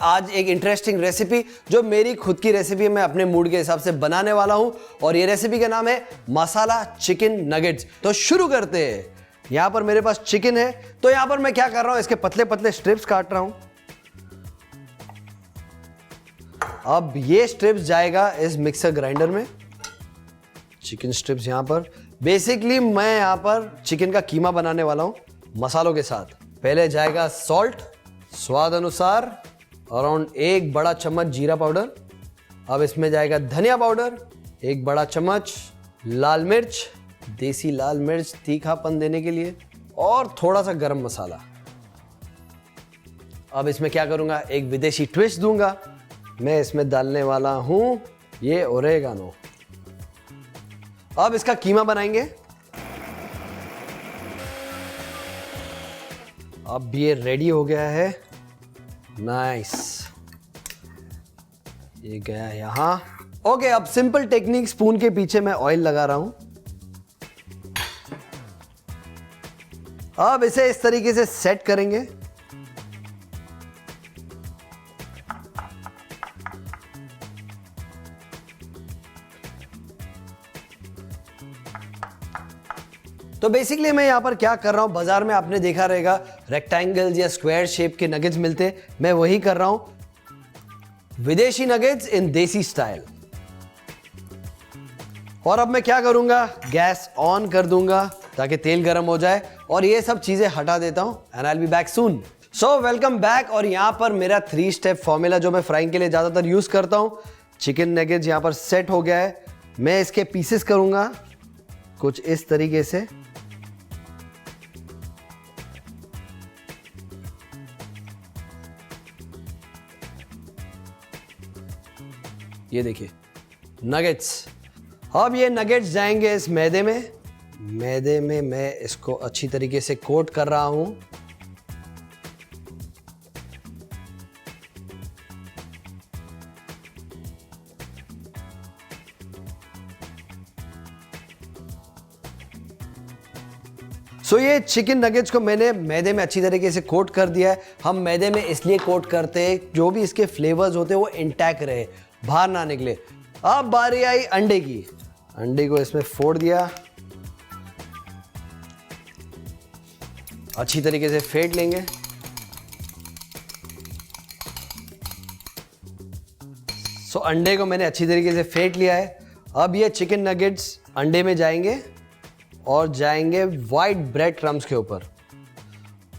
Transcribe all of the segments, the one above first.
आज एक interesting recipe जो मेरी खुद की रेसिपी मैं अपने मूड के हिसाब से बनाने वाला हूं और ये रेसिपी का नाम है मसाला चिकन नगेट्स। तो शुरू करते हैं। यहां पर मेरे पास चिकन है, तो यहां पर मैं क्या कर रहा हूं, इसके पतले पतले स्ट्रिप्स काट रहा हूं। अब ये स्ट्रिप्स जाएगा इस मिक्सर ग्राइंडर में। चिकन स्ट्रिप्स यहां पर, बेसिकली मैं यहां पर चिकन का कीमा बनाने वाला हूं मसालों के साथ। पहले जाएगा सॉल्ट स्वाद अनुसार, अराउंड 1 बड़ा चम्मच जीरा पाउडर। अब इसमें जाएगा धनिया पाउडर 1 बड़ा चम्मच, लाल मिर्च, देसी लाल मिर्च तीखापन देने के लिए, और थोड़ा सा गरम मसाला। अब इसमें क्या करूंगा, एक विदेशी ट्विस्ट दूंगा। मैं इसमें डालने वाला हूं ये ओरेगानो। अब इसका कीमा बनाएंगे। अब ये रेडी हो गया है। नाइस, ये गया यहां। ओके, अब सिंपल टेक्निक, स्पून के पीछे मैं ऑयल लगा रहा हूं। अब इसे इस तरीके से सेट करेंगे। तो बेसिकली मैं यहां पर क्या कर रहा हूं, बाजार में आपने देखा रहेगा रेक्टेंगल्स या स्क्वायर शेप के नगेट्स मिलते, मैं वही कर रहा हूं, विदेशी नगेट्स इन देसी स्टाइल। और अब मैं क्या करूंगा, गैस ऑन कर दूंगा ताकि तेल गर्म हो जाए और ये सब चीजें हटा देता हूं and I will be back soon. So welcome back. और यहां पर मेरा 3 स्टेप फॉर्मूला जो मैं फ्राइंग के लिए ज्यादातर यूज करता हूं, चिकन नगेट्स यहां पर सेट हो गया है। मैं इसके पीसेस करूंगा कुछ इस तरीके से। ये देखिए नगेट्स। अब ये नगेट्स जाएंगे इस मैदे में। मैदे में मैं इसको अच्छी तरीके से कोट कर रहा हूं। सो ये चिकन नगेट्स को मैंने मैदे में अच्छी तरीके से कोट कर दिया है। हम मैदे में इसलिए कोट करते हैं जो भी इसके फ्लेवर्स होते हैं वो इंटैक्ट रहे, बाहर ना निकले। अब बारी आई अंडे की। अंडे को इसमें फोड़ दिया, अच्छी तरीके से फेंट लेंगे। सो अंडे को मैंने अच्छी तरीके से फेंट लिया है। अब ये चिकन नगेट्स अंडे में जाएंगे और जाएंगे वाइट ब्रेड क्रम्स के ऊपर।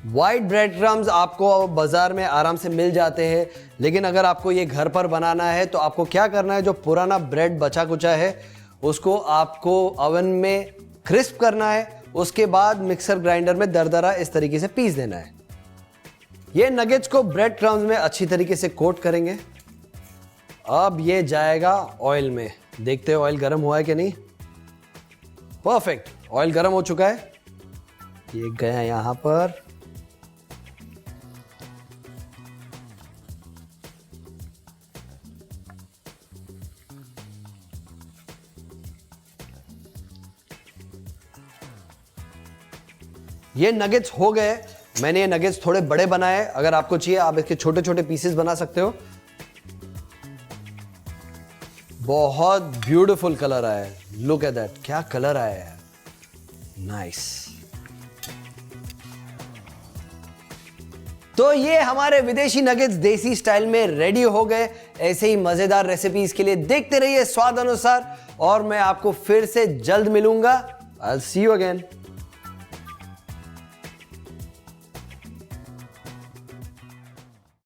वाइट ब्रेड क्रम्स आपको बाजार में आराम से मिल जाते हैं, लेकिन अगर आपको ये घर पर बनाना है तो आपको क्या करना है, जो पुराना ब्रेड बचा कुचा है उसको आपको ओवन में क्रिस्प करना है। उसके बाद मिक्सर ग्राइंडर में दरदरा इस तरीके से पीस देना है। ये नगेट्स को ब्रेड क्रम्स में अच्छी तरीके से कोट करेंगे। अब ये जाएगा ऑयल में। देखते हैं ऑयल गर्म हुआ है कि नहीं। परफेक्ट, ऑयल गर्म हो चुका है। ये गया यहां पर। ये नगेट्स हो गए। मैंने ये नगेट्स थोड़े बड़े बनाए, अगर आपको चाहिए आप इसके छोटे छोटे पीसेस बना सकते हो। बहुत ब्यूटीफुल कलर आया है, लुक एट दैट, क्या कलर आया है, नाइस। तो ये हमारे विदेशी नगेट्स देसी स्टाइल में रेडी हो गए। ऐसे ही मजेदार रेसिपीज के लिए देखते रहिए स्वाद अनुसार, और मैं आपको फिर से जल्द मिलूंगा। I will see you again.